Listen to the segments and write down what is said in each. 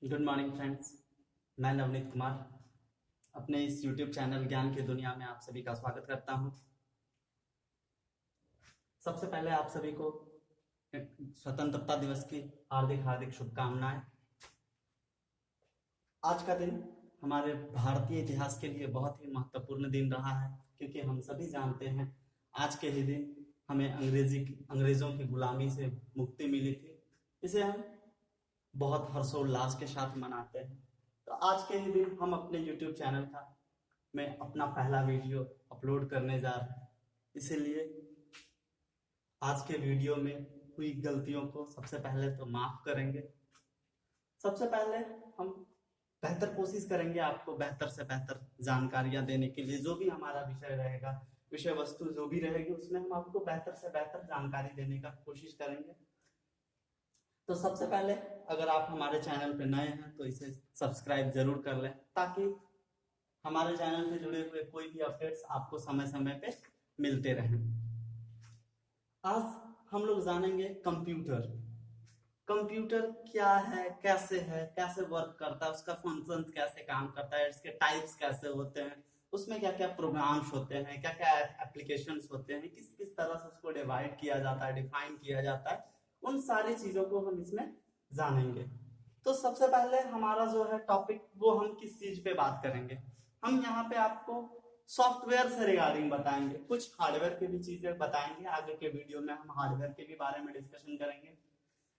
Good morning friends. मैं नवनीत कुमार अपने इस यूट्यूब चैनल ज्ञान की दुनिया में आप सभी का स्वागत करता हूं। सबसे पहले आप सभी को स्वतंत्रता दिवस की हार्दिक हार्दिक शुभकामनाएं। आज का दिन हमारे भारतीय इतिहास के लिए बहुत ही महत्वपूर्ण दिन रहा है, क्योंकि हम सभी जानते हैं आज के ही दिन हमें अंग्रेजों की गुलामी से मुक्ति मिली थी। इसे हम बहुत हर्षोल्लास के साथ मनाते हैं। तो आज के ही दिन हम अपने YouTube चैनल का में अपना पहला वीडियो अपलोड करने जा रहे हैं। इसीलिए आज के वीडियो में हुई गलतियों को सबसे पहले तो माफ करेंगे। सबसे पहले हम बेहतर कोशिश करेंगे आपको बेहतर से बेहतर जानकारियां देने के लिए। जो भी हमारा विषय रहेगा, विषय वस्तु जो भी रहेगी, उसमें हम आपको बेहतर से बेहतर जानकारी देने का कोशिश करेंगे। तो सबसे पहले अगर आप हमारे चैनल पे नए हैं तो इसे सब्सक्राइब जरूर कर लें, ताकि हमारे चैनल से जुड़े हुए कोई भी अपडेट्स आपको समय समय पे मिलते रहें। आज हम लोग जानेंगे कंप्यूटर। कंप्यूटर क्या है, कैसे वर्क करता है, उसका फंक्शन कैसे काम करता है, इसके टाइप्स कैसे होते हैं, उसमें क्या क्या प्रोग्राम्स होते हैं, क्या क्या एप्लीकेशंस होते हैं, किस किस तरह से उसको डिवाइड किया जाता है, डिफाइन किया जाता है, उन सारी चीजों को हम इसमें जानेंगे। तो सबसे पहले हमारा जो है टॉपिक, वो हम किस चीज पे बात करेंगे। हम यहाँ पे आपको सॉफ्टवेयर से रिगार्डिंग बताएंगे, कुछ हार्डवेयर की भी चीजें बताएंगे। आगे के वीडियो में हम हार्डवेयर के भी बारे में डिस्कशन करेंगे,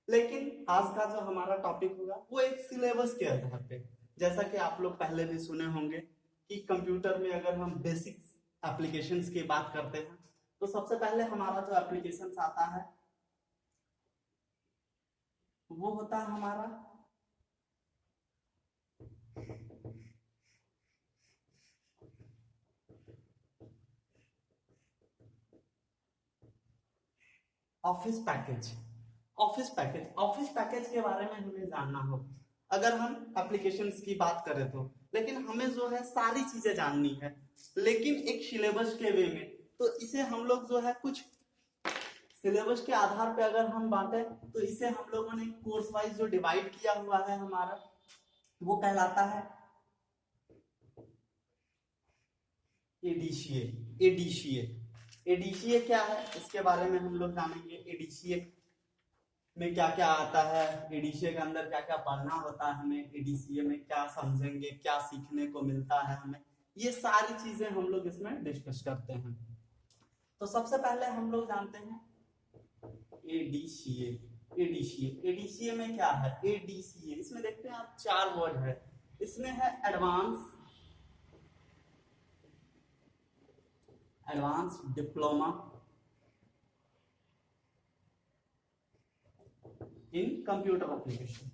लेकिन आज का जो हमारा टॉपिक होगा वो एक सिलेबस के आधार पे। जैसा कि आप लोग पहले भी सुने होंगे कि कंप्यूटर में अगर हम बेसिक एप्लीकेशंस की बात करते हैं तो सबसे पहले हमारा जो एप्लीकेशंस आता है वो होता है हमारा ऑफिस पैकेज। ऑफिस पैकेज के बारे में हमें जानना हो अगर हम एप्लीकेशंस की बात करें तो, लेकिन हमें जो है सारी चीजें जाननी है, लेकिन एक सिलेबस के वे में। तो इसे हम लोग जो है कुछ सिलेबस के आधार पे अगर हम बांटे तो इसे हम लोगों ने कोर्स वाइज जो डिवाइड किया हुआ है हमारा, वो कहलाता है एडीसीए। एडीसीए क्या है, इसके बारे में हम लोग जानेंगे। एडीसीए में क्या क्या आता है, एडीसीए के अंदर क्या क्या पढ़ना होता है, हमें एडीसीए में क्या समझेंगे, क्या सीखने को मिलता है हमें, ये सारी चीजें हम लोग इसमें डिस्कस करते हैं। तो सबसे पहले हम लोग जानते हैं एडीसीए। एडीसीए में क्या है, एडीसीए इसमें देखते हैं आप 4 वर्ड है। इसमें है advance diploma in computer application.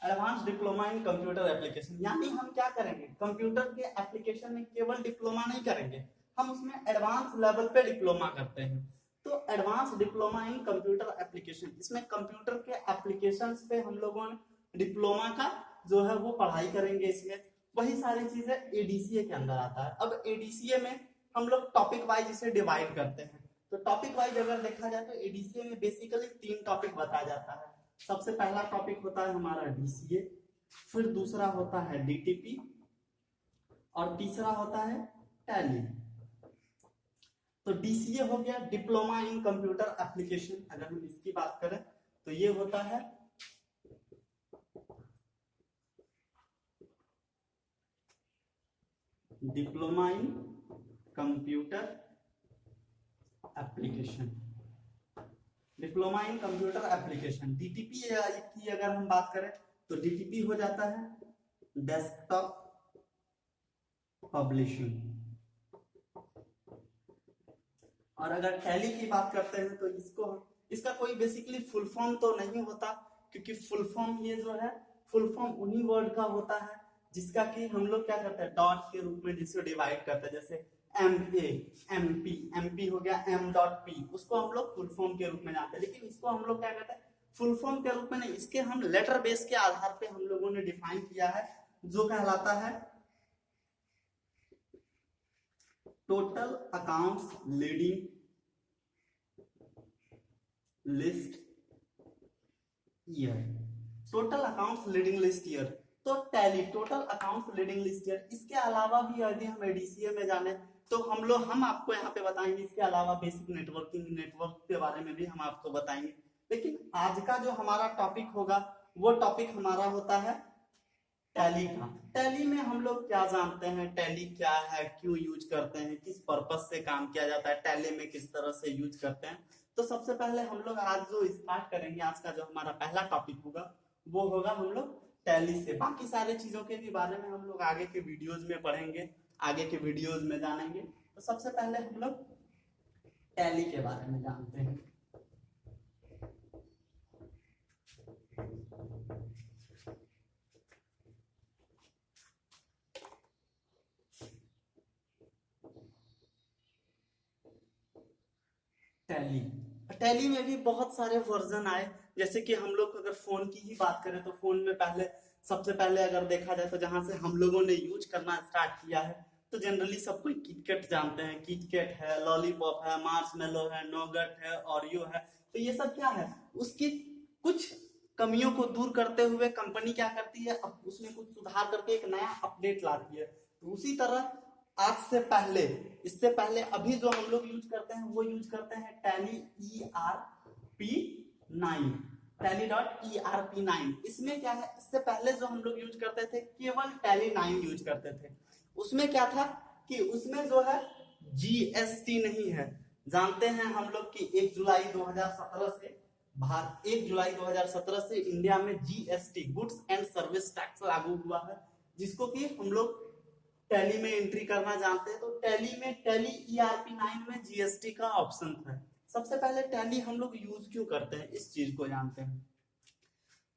Advance diploma in computer application, यानी हम क्या करेंगे, कंप्यूटर के एप्लीकेशन में केवल डिप्लोमा नहीं करेंगे, हम उसमें एडवांस लेवल पे डिप्लोमा करते हैं। तो advance diploma in computer application, इसमें कंप्यूटर के एप्लीकेशंस पे हम लोगों ने डिप्लोमा का जो है वो पढ़ाई करेंगे। इसमें वही सारी चीजें एडीसीए के अंदर आता है। अब एडीसीए में हम लोग टॉपिक वाइज इसे डिवाइड करते हैं। तो टॉपिक वाइज अगर देखा जाए तो एडीसीए में बेसिकली 3 टॉपिक बताया जाता है। सबसे पहला टॉपिक होता है हमारा डीसीए, फिर दूसरा होता है डीटीपी, और तीसरा होता है टैली। तो डीसीए हो गया डिप्लोमा इन कंप्यूटर एप्लीकेशन। अगर हम इसकी बात करें तो ये होता है diploma in computer application. Diploma in computer application. DTP की अगर हम बात करें तो डीटीपी हो जाता है डेस्कटॉप पब्लिशिंग। और अगर टैली की बात करते हैं तो इसका कोई बेसिकली फुल फॉर्म तो नहीं होता, क्योंकि फुल फॉर्म ये जो है फुल फॉर्म उन्हीं वर्ड का होता है जिसका कि हम लोग क्या करते हैं डॉट के रूप में जिसको डिवाइड करते हैं। जैसे एमपी हो गया m.p, उसको हम लोग फुल फॉर्म के रूप में जानते हैं, लेकिन इसको हम लोग क्या करते हैं फुल फॉर्म के रूप में नहीं, इसके हम लेटर बेस के आधार पे हम लोगों ने डिफाइन किया है, जो कहलाता है total accounts leading list year, total accounts leading list year. तो Tally total accounts leading list year. इसके अलावा भी यदि हम एडीसीए में जाने तो हम आपको यहाँ पे बताएंगे। इसके अलावा बेसिक नेटवर्क के बारे में भी हम आपको बताएंगे। लेकिन आज का जो हमारा टॉपिक होगा वो टॉपिक हमारा होता है टैली का। टैली में हम लोग क्या जानते हैं, टैली क्या है, क्यों यूज करते हैं, किस पर्पस से काम किया जाता है, टैली में किस तरह से यूज करते हैं। तो सबसे पहले हम लोग आज जो स्टार्ट करेंगे, आज का जो हमारा पहला टॉपिक होगा वो होगा हम लोग टैली से। बाकी सारे चीजों के भी बारे में हम लोग आगे के वीडियोज में पढ़ेंगे, आगे के वीडियोज में जानेंगे। तो सबसे पहले हम लोग टैली के बारे में जानते हैं। टैली, टैली में भी बहुत सारे वर्जन आए। जैसे कि हम लोग अगर फोन की ही बात करें तो फोन में सबसे पहले अगर देखा जाए तो जहां से हम लोगों ने यूज करना स्टार्ट किया है तो जनरली सब कोई किटकैट जानते हैं। किटकैट है, लॉलीपॉप है, मार्शमेलो है, नोगट है, ओरियो है। तो ये सब क्या है, उसकी कुछ कमियों को दूर करते हुए कंपनी क्या करती है, अब उसमें कुछ सुधार करके एक नया अपडेट लाती है। तो उसी तरह आज से पहले, इससे पहले अभी जो हम लोग यूज करते हैं वो यूज करते हैं टैली ERP9, tally.ERP9। इसमें क्या है, इससे पहले जो हम लोग यूज करते थे केवल टैली 9 यूज करते थे। उसमें क्या था कि उसमें जो है जीएसटी नहीं है। जानते हैं हम लोग कि 1 जुलाई 2017 से इंडिया में GST, goods and service tax लागू हुआ है, जिसको कि हम लोग टैली में एंट्री करना जानते हैं। तो टैली ERP9 में जीएसटी का ऑप्शन था। सबसे पहले टैली हम लोग यूज क्यों करते हैं इस चीज को जानते हैं।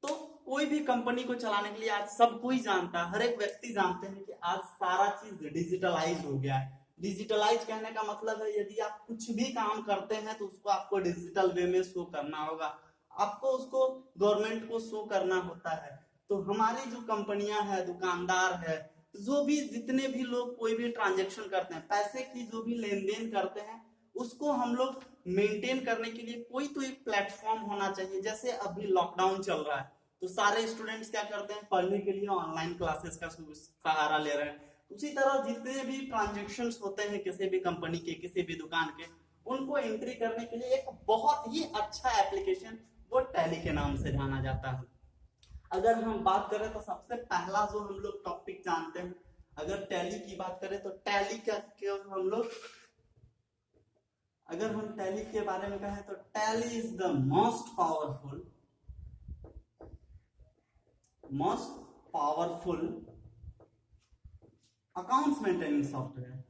तो कोई भी कंपनी को चलाने के लिए आज सब कोई जानता है, हर एक व्यक्ति जानते हैं कि आज सारा चीज डिजिटलाइज हो गया है। डिजिटलाइज कहने का मतलब है यदि आप कुछ भी काम करते हैं तो उसको आपको डिजिटल वे में शो करना होगा, आपको उसको गवर्नमेंट को शो करना होता है। तो हमारी जो कंपनियां हैं, दुकानदार है, जो भी जितने भी लोग कोई भी ट्रांजेक्शन करते हैं, पैसे की जो भी लेन देन करते हैं, उसको हम लोग मेंटेन करने के लिए कोई तो एक प्लेटफॉर्म होना चाहिए। जैसे अभी लॉकडाउन चल रहा है तो सारे स्टूडेंट्स क्या करते हैं, पढ़ने के लिए ऑनलाइन क्लासेस का सहारा ले रहे हैं। उसी तरह जितने भी ट्रांजेक्शन होते हैं किसी भी कंपनी के, किसी भी दुकान के, उनको एंट्री करने के लिए एक बहुत ही अच्छा एप्लीकेशन वो टैली के नाम से जाना जाता है। अगर हम बात करें तो सबसे पहला जो हम लोग टॉपिक जानते हैं, अगर टैली की बात करें तो टैली का हम लोग, अगर हम टैली के बारे में कहें तो tally is the most powerful accounts maintaining software.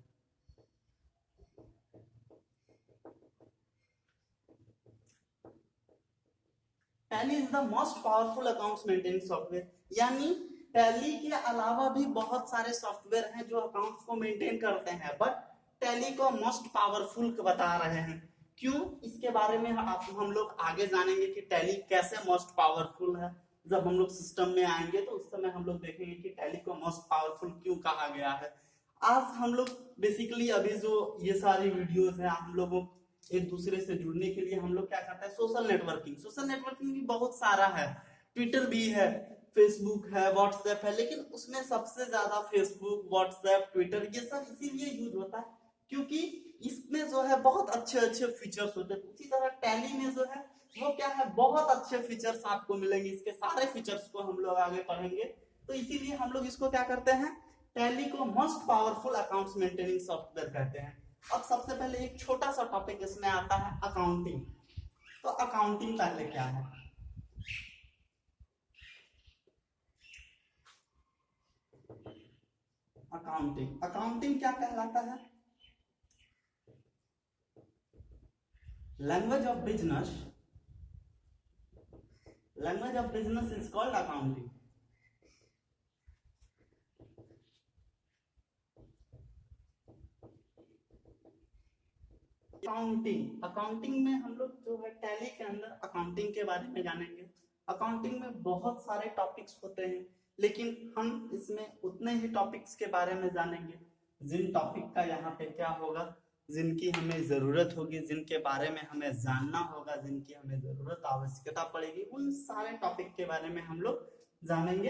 Tally is the most powerful accounts maintaining software, यानी टैली के अलावा भी बहुत सारे सॉफ्टवेयर हैं जो अकाउंट्स को मेंटेन करते हैं, बट टैली को मोस्ट पावरफुल बता रहे हैं। क्यों, इसके बारे में हम लोग आगे जानेंगे कि टैली कैसे मोस्ट पावरफुल है। जब हम लोग सिस्टम में आएंगे तो उस समय हम लोग देखेंगे कि टैली को मोस्ट पावरफुल क्यों कहा गया है। आज हम लोग बेसिकली अभी जो ये सारी वीडियोस है, हम लोगों एक दूसरे से जुड़ने के लिए हम लोग क्या करते हैं, सोशल नेटवर्किंग भी बहुत सारा है। ट्विटर भी है, फेसबुक है, व्हाट्सएप है, लेकिन उसमें सबसे ज्यादा फेसबुक, व्हाट्सएप, ट्विटर ये सब इसीलिए यूज होता है क्योंकि इसमें जो है बहुत अच्छे अच्छे फीचर्स होते हैं। उसी तरह टैली में जो है वो क्या है, बहुत अच्छे फीचर्स आपको मिलेंगे। इसके सारे फीचर्स को हम लोग आगे पढ़ेंगे, तो इसीलिए हम लोग इसको क्या करते हैं, टैली को most powerful accounts maintaining software कहते हैं। अब सबसे पहले एक छोटा सा टॉपिक इसमें आता है अकाउंटिंग। तो अकाउंटिंग पहले क्या है, अकाउंटिंग क्या कहलाता है, language of business is called accounting. Accounting में हम लोग जो है टैली के अंदर अकाउंटिंग के बारे में जानेंगे। अकाउंटिंग में बहुत सारे टॉपिक्स होते हैं, लेकिन हम इसमें उतने ही टॉपिक्स के बारे में जानेंगे जिन टॉपिक का यहाँ पे क्या होगा, जिनकी हमें जरूरत होगी, जिनके बारे में हमें जानना होगा, जिनकी हमें जरूरत आवश्यकता पड़ेगी, उन सारे टॉपिक के बारे में हम लोग जानेंगे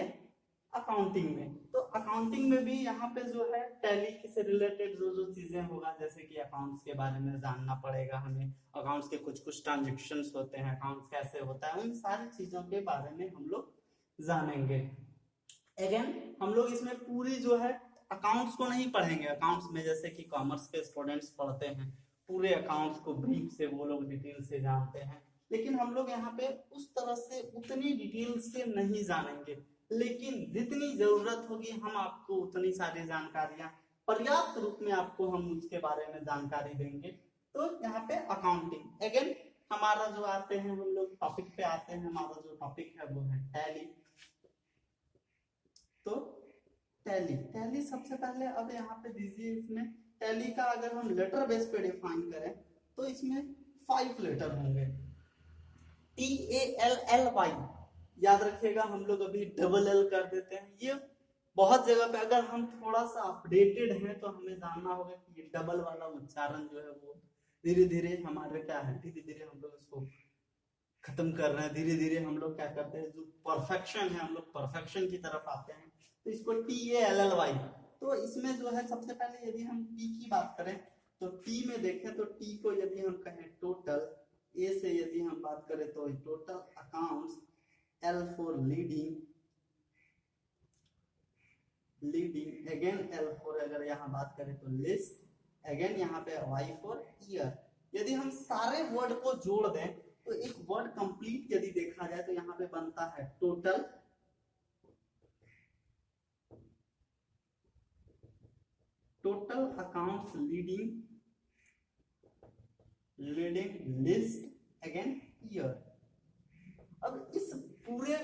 अकाउंटिंग में। तो अकाउंटिंग में भी यहाँ पे जो है टैली से रिलेटेड जो जो चीजें होगा, जैसे कि अकाउंट्स के बारे में जानना पड़ेगा हमें, अकाउंट्स के कुछ कुछ ट्रांजेक्शन्स होते हैं, अकाउंट्स कैसे होता है, उन सारी चीजों के बारे में हम लोग जानेंगे। अगेन हम लोग इसमें पूरी जो है अकाउंट्स को नहीं पढ़ेंगे। अकाउंट्स में जैसे कि कॉमर्स के स्टूडेंट्स पढ़ते हैं, पूरे अकाउंट्स को ब्रीफ से वो लोग डिटेल से जानते हैं, लेकिन हम लोग यहाँ पे उस तरह से उतनी डिटेल से नहीं जानेंगे, लेकिन जितनी जरूरत होगी हम आपको उतनी सारी जानकारियां पर्याप्त रूप में आपको हम उसके बारे में जानकारी देंगे। तो यहाँ पे अकाउंटिंग अगेन हमारा जो आते हैं, हम लोग टॉपिक पे आते हैं। हमारा जो टॉपिक है वो है टैली। तो टैली सबसे पहले अब यहाँ पे दीजिए, इसमें टैली का अगर हम लेटर बेस पे डिफाइन करें तो इसमें 5 लेटर होंगे, TALLY, याद रखिएगा। हम लोग अभी डबल एल कर देते हैं, ये बहुत जगह पे अगर हम थोड़ा सा अपडेटेड हैं तो हमें जानना होगा कि ये डबल वाला उच्चारण जो है वो धीरे धीरे हमारे क्या है, धीरे धीरे हम लोग इसको खत्म कर रहे हैं। धीरे धीरे हम लोग क्या करते हैं, जो परफेक्शन है हम लोग परफेक्शन की तरफ आते हैं। तो इसको TALLY, तो इसमें जो है सबसे पहले यदि हम टी की बात करें तो टी में देखें तो टी को यदि हम कहें टोटल, ए से यदि हम बात करें तो total accounts, L for leading, again L for अगर यहाँ बात करें तो लिस्ट, अगेन यहाँ पे Y for ईयर। यदि हम सारे वर्ड को जोड़ दें तो एक वर्ड कंप्लीट यदि देखा जाए तो यहाँ पे बनता है total, accounts leading, list, again year. अब इस पूरे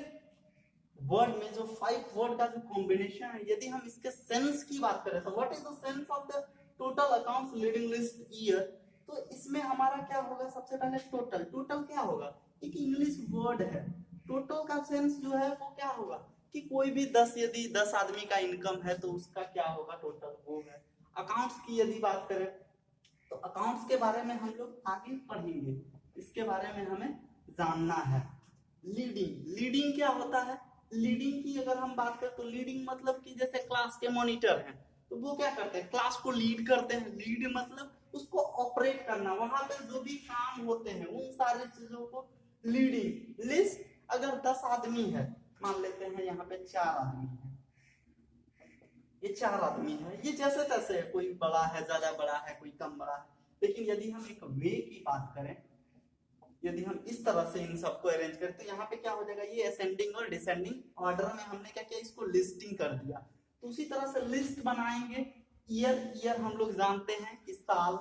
वर्ड में जो 5 वर्ड का जो कॉम्बिनेशन है, यदि हम इसके सेंस की बात करें तो what is the sense of the total accounts leading list year, तो इसमें हमारा क्या होगा, सबसे पहले टोटल क्या होगा, एक इंग्लिश वर्ड है। टोटल का सेंस जो है वो क्या होगा कि कोई भी 10 यदि 10 आदमी का इनकम है तो उसका क्या होगा, टोटल वो है। अकाउंट्स की यदि बात करें तो अकाउंट्स के बारे में हम लोग आगे पढ़ेंगे, इसके बारे में हमें जानना है। लीडिंग क्या होता है, लीडिंग की अगर हम बात करें तो लीडिंग मतलब कि जैसे क्लास के मॉनिटर हैं तो वो क्या करते हैं, क्लास को लीड करते हैं। लीड मतलब उसको ऑपरेट करना, वहां पे जो भी काम होते हैं उन सारी चीजों को लीडिंग। लिस्ट अगर 10 आदमी है, मान लेते हैं यहाँ पे 4 आदमी है, ये 4 आदमी है, ये जैसे तैसे है, कोई बड़ा है, ज्यादा बड़ा है, कोई कम बड़ा है, लेकिन यदि हम एक वे की बात करें, यदि हम इस तरह से इन सबको अरेंज करें तो यहाँ पे क्या हो जाएगा, ये असेंडिंग और डिसेंडिंग ऑर्डर में हमने क्या किया, इसको लिस्टिंग कर दिया। तो उसी तरह से लिस्ट बनाएंगे। ईयर हम लोग जानते हैं कि साल,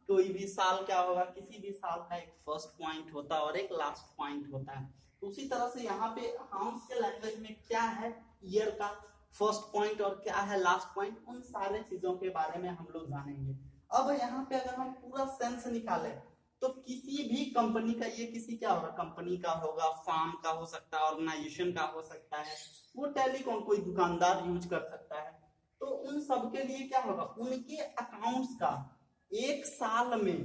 कोई भी साल क्या होगा, किसी भी साल का एक फर्स्ट पॉइंट होता है और एक लास्ट पॉइंट होता है। तो उसी तरह से यहाँ पे अकाउंट्स के लैंग्वेज में क्या है, ईयर का फर्स्ट पॉइंट और क्या है लास्ट पॉइंट, उन सारे चीजों के बारे में हम लोग जानेंगे। अब यहाँ पे अगर हम पूरा सेंस निकाले तो किसी भी कंपनी का, ये किसी क्या होगा, कंपनी का होगा, फार्म का हो सकता है, ऑर्गेनाइजेशन का हो सकता है, वो टेलीकॉम कोई दुकानदार यूज कर सकता है। तो उन सब के लिए क्या होगा, उनके अकाउंट्स का एक साल में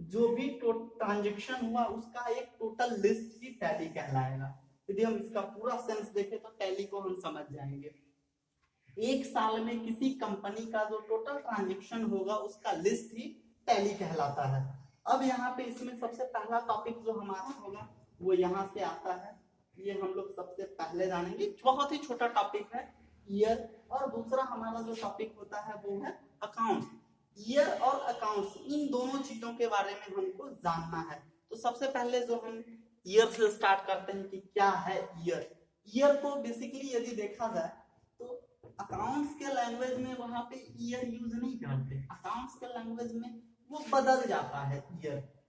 जो भी ट्रांजेक्शन हुआ उसका एक टोटल लिस्ट ही टैली कहलाएगा। यदि हम इसका पूरा सेंस देखें तो टैली को हम समझ जाएंगे। एक साल में किसी कंपनी का जो टोटल ट्रांजेक्शन होगा उसका लिस्ट ही टैली कहलाता है। अब यहाँ पे इसमें सबसे पहला टॉपिक जो हमारा होगा वो यहाँ से आता है, ये हम लोग सबसे पहले जानेंगे, बहुत ही छोटा टॉपिक है ईयर। और दूसरा हमारा जो टॉपिक होता है वो है अकाउंट्स। ईयर और अकाउंट्स, इन दोनों चीजों के बारे में हमको जानना है। तो सबसे पहले जो हम ईयर से स्टार्ट करते हैं कि क्या है ईयर। ईयर को बेसिकली यदि देखा जाए तो अकाउंट्स के लैंग्वेज में वहां पे ईयर यूज नहीं करते, अकाउंट्स के लैंग्वेज में वो बदल जाता है।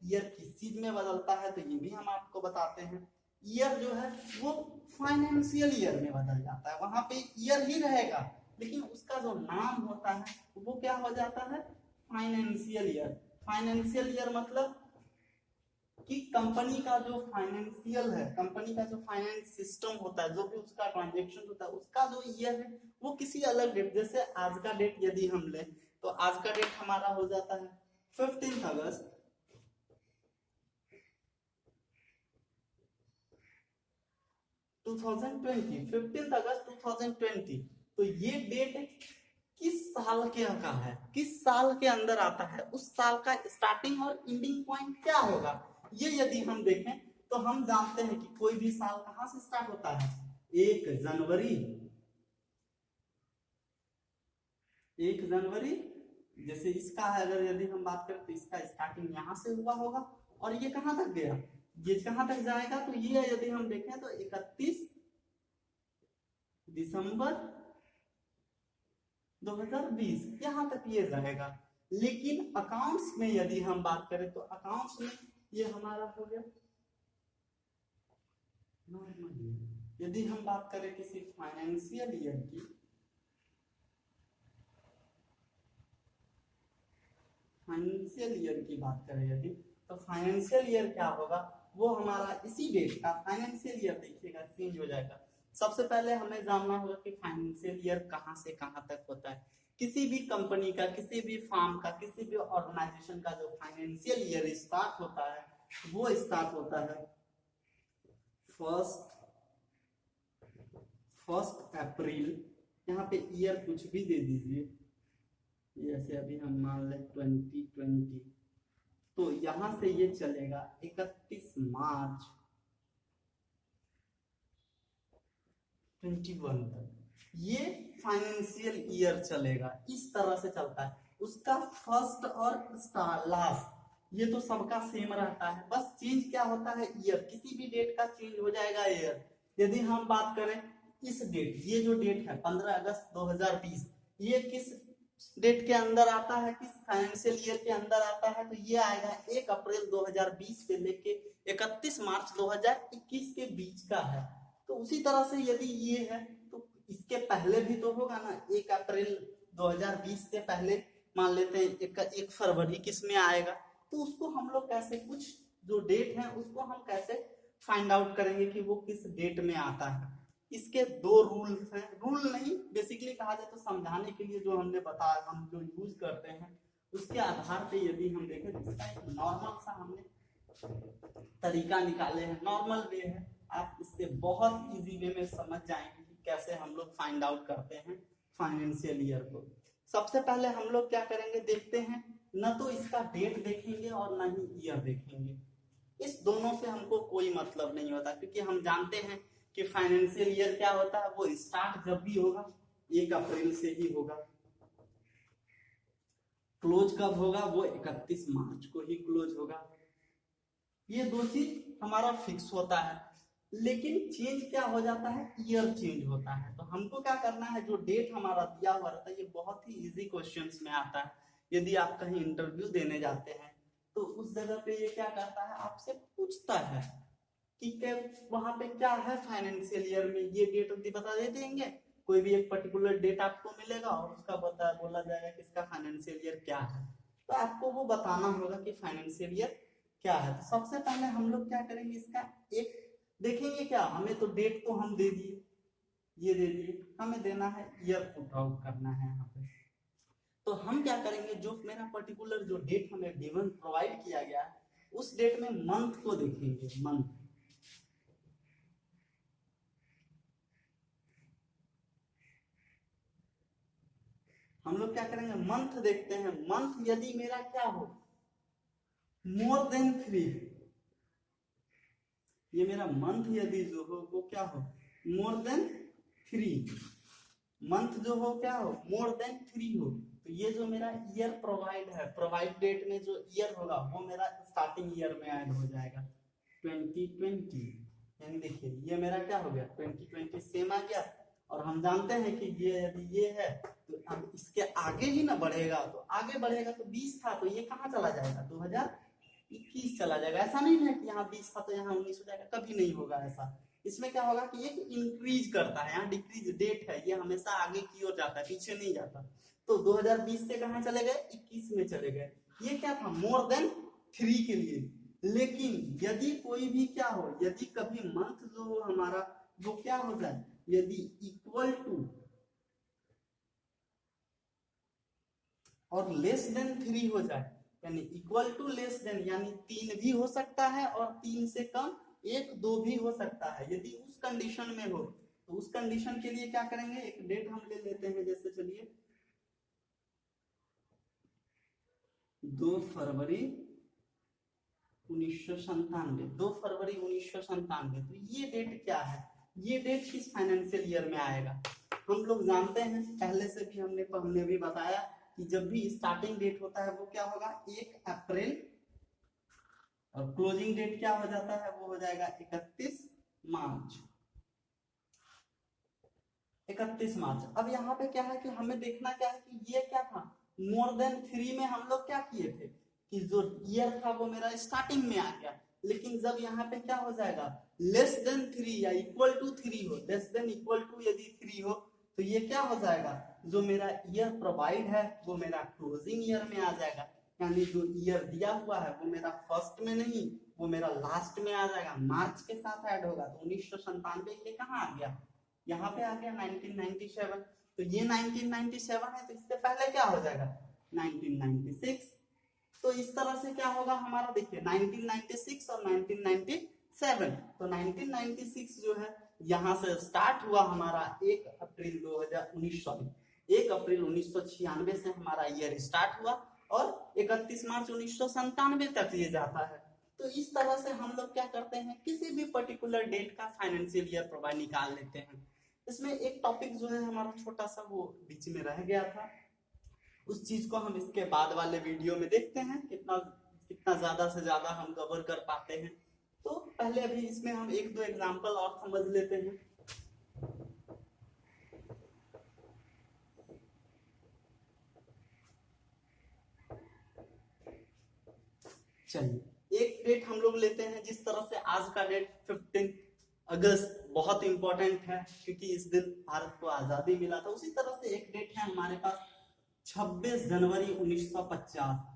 ईयर किस चीज में बदलता है तो ये भी हम आपको बताते हैं। ईयर जो है वो फाइनेंशियल ईयर में बदल जाता है, वहां पे ईयर ही रहेगा लेकिन उसका जो नाम होता है वो क्या हो जाता है, फाइनेंशियल ईयर। फाइनेंशियल ईयर मतलब कि कंपनी का जो फाइनेंशियल है, कंपनी का जो फाइनेंस सिस्टम होता है, जो भी उसका ट्रांजेक्शन होता है, उसका जो ईयर है वो किसी अलग डेट, जैसे आज का डेट यदि हम ले तो आज का डेट हमारा हो जाता है 15 अगस्त 2020, 15 अगस्त 2020। तो ये डेट किस साल के का है, किस साल के अंदर आता है, उस साल का स्टार्टिंग और एंडिंग पॉइंट क्या होगा, ये यदि हम देखें तो हम जानते हैं कि कोई भी साल कहां से स्टार्ट होता है, 1 जनवरी, 1 जनवरी। जैसे इसका है, अगर यदि हम बात करें तो इसका स्टार्टिंग यहां से हुआ होगा और ये कहां तक गया, ये कहां तक जाएगा, तो ये यदि हम देखें तो 31 दिसंबर 2020 यहां तक ये रहेगा। लेकिन अकाउंट्स में यदि हम बात करें तो अकाउंट्स में ये हमारा हो गया नॉर्मल। यदि हम बात करें किसी फाइनेंशियल ईयर की, फाइनेंशियल ईयर की बात करें यदि, तो फाइनेंशियल ईयर क्या होगा, वो हमारा इसी डेट का फाइनेंशियल ईयर देखिएगा चेंज हो जाएगा। सबसे पहले हमें जानना होगा कि फाइनेंशियल ईयर कहां से कहां तक होता है। किसी भी कंपनी का, किसी भी फर्म का, किसी भी ऑर्गेनाइजेशन का जो फाइनेंशियल ईयर स्टार्ट होता है वो स्टार्ट होता है फर्स्ट अप्रैल। यहाँ पे ईयर कुछ भी दे दीजिए, जैसे अभी हम मान लें 2020, तो यहां से ये चलेगा 31 मार्च 21 तक। ये फाइनेंशियल ईयर चलेगा, इस तरह से चलता है। उसका फर्स्ट और लास्ट ये तो सबका सेम रहता है, बस चेंज क्या होता है, ईयर। किसी भी डेट का चेंज हो जाएगा ईयर। यदि हम बात करें इस डेट, ये जो डेट है 15 अगस्त 2020, ये किस डेट के अंदर आता है, किस फाइनेंशियल ईयर के अंदर आता है, तो ये आएगा 1 अप्रैल 2020 से लेके 31 मार्च 2021 के बीच का है। तो उसी तरह से यदि ये है तो इसके पहले भी तो होगा ना, 1 अप्रैल 2020 से पहले मान लेते हैं 1 फरवरी किस में आएगा, तो उसको हम लोग कैसे, कुछ जो डेट है उसको हम कैसे फाइंड आउट करेंगे कि वो किस डेट में आता है। इसके 2 रूल्स हैं, रूल नहीं बेसिकली कहा जाए तो समझाने के लिए जो हमने बताया, हम जो यूज करते हैं उसके आधार पे यदि हम देखें तो इसका एक नॉर्मल सा हमने तरीका निकाले हैं, नॉर्मल वे है। आप इससे बहुत इजी वे में समझ जाएंगे कि कैसे हम लोग फाइंड आउट करते हैं फाइनेंशियल ईयर को। सबसे पहले हम लोग क्या करेंगे, देखते हैं, न तो इसका डेट देखेंगे और न ही ईयर देखेंगे। इस दोनों से हमको कोई मतलब नहीं होता, क्योंकि हम जानते हैं कि फाइनेंशियल ईयर क्या होता है, वो स्टार्ट जब भी होगा 1 अप्रैल से ही होगा, क्लोज कब होगा, वो 31 मार्च को ही क्लोज होगा। ये 2 चीज हमारा फिक्स होता है। लेकिन चेंज क्या हो जाता है, ईयर चेंज होता है। तो हमको क्या करना है, जो डेट हमारा दिया हुआ रहता है, ये बहुत ही इजी क्वेश्चंस में आता है। यदि आप कहीं इंटरव्यू देने जाते हैं तो उस जगह पे ये क्या करता है, आपसे पूछता है कि वहां पे क्या है फाइनेंशियल ईयर में, ये डेट बता देंगे, कोई भी एक पर्टिकुलर डेट आपको मिलेगा और उसका बोला जाएगा कि इसका फाइनेंशियल ईयर क्या है। तो आपको वो बताना होगा कि फाइनेंशियल ईयर क्या है। तो सबसे पहले हम लोग क्या करेंगे, इसका एक देखेंगे, क्या हमें तो डेट तो हम दे दिए, ये दे दिए, हमें देना है ईयर पुट आउट करना है यहाँ पे। तो हम क्या करेंगे, जो मेरा पर्टिकुलर जो डेट हमें गिवन प्रोवाइड किया गया है उस डेट में मंथ को देखेंगे, मंथ। हम लोग क्या करेंगे, मंथ देखते हैं। मंथ यदि मेरा क्या हो, मोर देन 3, ये मेरा मंथ यदि जो हो वो क्या हो, मोर देन 3, मंथ जो हो क्या हो, मोर देन 3 हो। तो ये जो मेरा ईयर प्रोवाइड है, प्रोवाइड डेट में जो ईयर होगा वो मेरा स्टार्टिंग ईयर में ऐड हो जाएगा 2020। यानी देखिए ये मेरा क्या हो गया, 2020 सेम आ गया। और हम जानते हैं कि ये यदि ये है तो अब इसके आगे ही ना बढ़ेगा, तो आगे बढ़ेगा तो 20 था, तो ये कहाँ चला जाएगा, 2021 चला जाएगा। ऐसा नहीं है कि यहाँ 20 था तो यहाँ 19 हो जाएगा, कभी नहीं होगा ऐसा। इसमें क्या होगा कि ये इंक्रीज करता है, यहाँ डिक्रीज डेट है, ये हमेशा आगे की ओर जाता है, पीछे नहीं जाता। तो 2020 से कहाँ चले गए, 21 में चले गए। ये क्या था, मोर देन 3 के लिए। लेकिन यदि कोई भी क्या हो, यदि कभी मंथ जो हो हमारा वो क्या हो जाए, यदि इक्वल टू और लेस देन 3 हो जाए, यानी इक्वल टू लेस देन, यानी 3 भी हो सकता है और 3 से कम 1 2 भी हो सकता है। यदि उस कंडीशन में हो तो उस कंडीशन के लिए क्या करेंगे, एक डेट हम ले लेते हैं, जैसे चलिए 2 फरवरी 1997, 2 फरवरी 1997। तो ये डेट क्या है, ये डेट किस फाइनेंशियल ईयर में आएगा। हम लोग जानते हैं, पहले से भी हमने भी बताया कि जब भी स्टार्टिंग डेट होता है वो क्या होगा 1 अप्रैल, और क्लोजिंग डेट क्या हो जाता है, वो हो जाएगा 31 मार्च। 31 मार्च। अब यहाँ पे क्या है कि हमें देखना क्या है कि ये क्या था, मोर देन 3 में हम लोग क्या किए थे कि जो ईयर था वो मेरा स्टार्टिंग में आ गया, लेकिन जब यहाँ पे क्या हो जाएगा लेस देन 3 या इक्वल टू 3 हो, लेस देन इक्वल टू यदि 3 हो तो ये क्या हो जाएगा, जो मेरा ईयर प्रोवाइड है वो मेरा क्लोजिंग ईयर में आ जाएगा, यानी जो ईयर दिया हुआ है वो मेरा फर्स्ट में नहीं, वो मेरा लास्ट में आ जाएगा, मार्च के साथ ऐड होगा। तो 1997 ये कहाँ आ गया, यहाँ पे आ गया 1997। तो ये 1997 है, तो इससे पहले क्या हो जाएगा 1996। तो इस तरह से क्या होगा हमारा, देखिए 1996 और 1997। तो 1996 जो है यहाँ से स्टार्ट हुआ हमारा 1 अप्रैल 2019, सॉरी 1 अप्रैल 1996 से हमारा ईयर स्टार्ट हुआ और 31 मार्च 1997 तक ये जाता है। तो इस तरह से हम लोग क्या करते हैं, किसी भी पर्टिकुलर डेट का फाइनेंशियल ईयर प्रोवाइड निकाल लेते हैं। इसमें एक टॉपिक जो है हमारा छोटा सा वो बीच में रह गया था, उस चीज को हम इसके बाद वाले वीडियो में देखते हैं कितना कितना ज्यादा से ज्यादा हम कवर कर पाते हैं। तो पहले अभी इसमें हम 1-2 एग्जांपल और समझ लेते हैं। चलिए एक डेट हम लोग लेते हैं, जिस तरह से आज का डेट 15 अगस्त बहुत इंपॉर्टेंट है क्योंकि इस दिन भारत को आजादी मिला था। उसी तरह से एक डेट है हमारे पास 26 जनवरी 1950।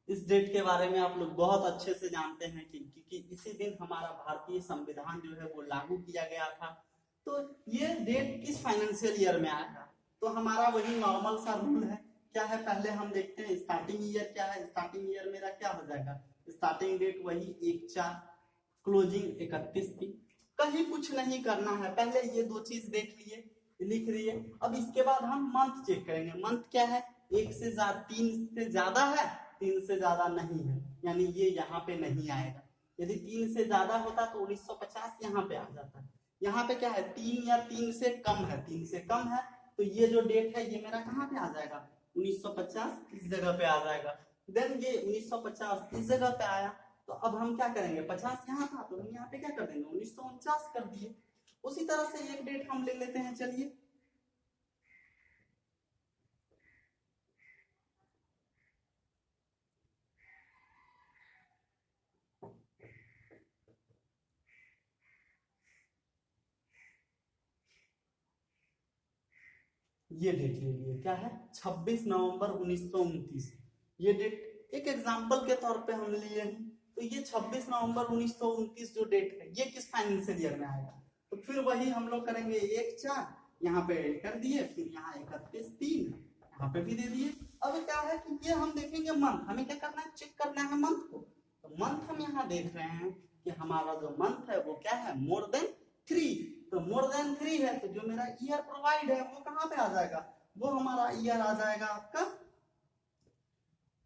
इस डेट के बारे में आप लोग बहुत अच्छे से जानते हैं कि क्योंकि इसी दिन हमारा भारतीय संविधान जो है वो लागू किया गया था। तो ये डेट किस फाइनेंशियल ईयर में आएगा, तो हमारा वही नॉर्मल सा रूल है, क्या है पहले हम देखते हैं स्टार्टिंग ईयर क्या है। स्टार्टिंग ईयर मेरा क्या हो जाएगा, स्टार्टिंग डेट वही 1/4, क्लोजिंग 31 कहीं कुछ नहीं करना है, पहले ये 2 चीज देख लिए लिख लिए। अब इसके बाद हम मंथ चेक करेंगे, मंथ क्या है 1 से 3 से ज्यादा है, 3 से ज्यादा नहीं है, यानी ये यहाँ पे नहीं आएगा। यदि 3 से ज्यादा होता तो 1950 यहाँ पे आ जाता। यहाँ पे क्या है 3 या 3 से कम है, 3 से कम है, तो ये जो डेट है ये मेरा कहाँ पे आ जाएगा 1950 इस जगह पे आ जाएगा। देन ये 1950 इस जगह पे आया, तो अब हम क्या करेंगे 50 यहाँ था तो हम यहाँ पे क्या कर देंगे 1949 कर दिए। उसी तरह से एक डेट हम ले लेते हैं, चलिए ये डेट ले लिए, क्या है 26 नवंबर 1929। ये डेट एक एग्जांपल के तौर पे हम लिए हैं। तो ये 26 नवंबर 1929 जो डेट है ये किस फाइनेंशियल ईयर में आएगा, तो फिर वही हम लोग करेंगे 1/4 यहाँ पे ऐड कर दिए, फिर यहाँ 31/3 यहाँ पे भी दे दिए। अब क्या है कि ये हम देखेंगे मंथ, हमें क्या करना है चेक करना है मंथ को। तो मंथ हम यहाँ देख रहे हैं कि हमारा जो मंथ है वो क्या है मोर देन 3। तो मोर देन 3 है तो जो मेरा ईयर प्रोवाइड है वो कहाँ पे आ जाएगा, वो हमारा ईयर आ जाएगा आपका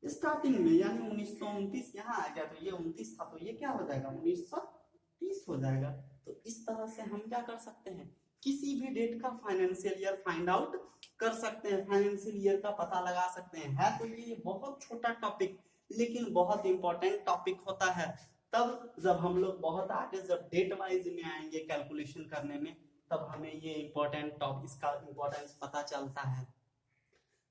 स्टार्टिंग में, यानी 1929 यहाँ आ गया, तो ये 29 था तो ये क्या हो जाएगा 1930 हो जाएगा। तो इस तरह से हम क्या कर सकते हैं, किसी भी डेट का फाइनेंशियल ईयर फाइंड आउट कर सकते हैं, फाइनेंशियल ईयर का पता लगा सकते हैं। है तो ये बहुत छोटा टॉपिक लेकिन बहुत इंपॉर्टेंट टॉपिक होता है। तब जब हम लोग बहुत आगे जब डेट वाइज में आएंगे कैलकुलेशन करने में, तब हमें ये इंपॉर्टेंट टॉपिक का इंपॉर्टेंस पता चलता है।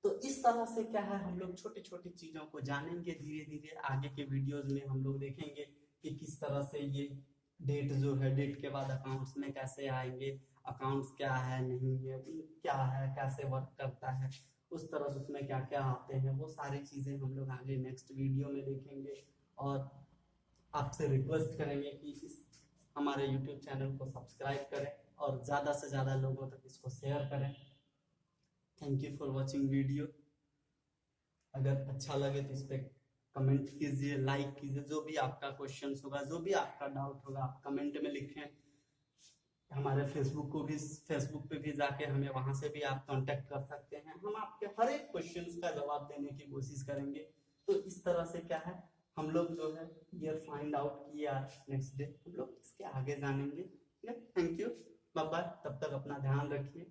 तो इस तरह से क्या है हम लोग छोटी छोटी चीजों को जानेंगे धीरे धीरे। आगे के वीडियोज में हम लोग देखेंगे कि किस तरह से ये डेट जो है, डेट के बाद अकाउंट्स में कैसे आएंगे, अकाउंट्स क्या है नहीं है, क्या है, कैसे वर्क करता है, उस तरह से उसमें क्या क्या आते हैं, वो सारी चीजें हम लोग आगे नेक्स्ट वीडियो में देखेंगे। और आपसे रिक्वेस्ट करेंगे कि इस हमारे YouTube चैनल को सब्सक्राइब करें और ज़्यादा से ज़्यादा लोगों तक इसको शेयर करें। Thank you for watching video. अगर अच्छा लगे तो इस पे कमेंट कीजिए, लाइक कीजिए। जो भी आपका क्वेश्चन होगा, जो भी आपका डाउट होगा, आप कमेंट में लिखें। हमारे फेसबुक पे भी जाके हमें वहां से भी आप कांटेक्ट कर सकते हैं। हम आपके हर एक क्वेश्चन का जवाब देने की कोशिश करेंगे। तो इस तरह से क्या है, हम लोग जो है ये फाइंड आउट किया, नेक्स्ट डे हम लोग इसके आगे जानेंगे। थैंक यू, बाय बाय, तब तक अपना ध्यान रखिए।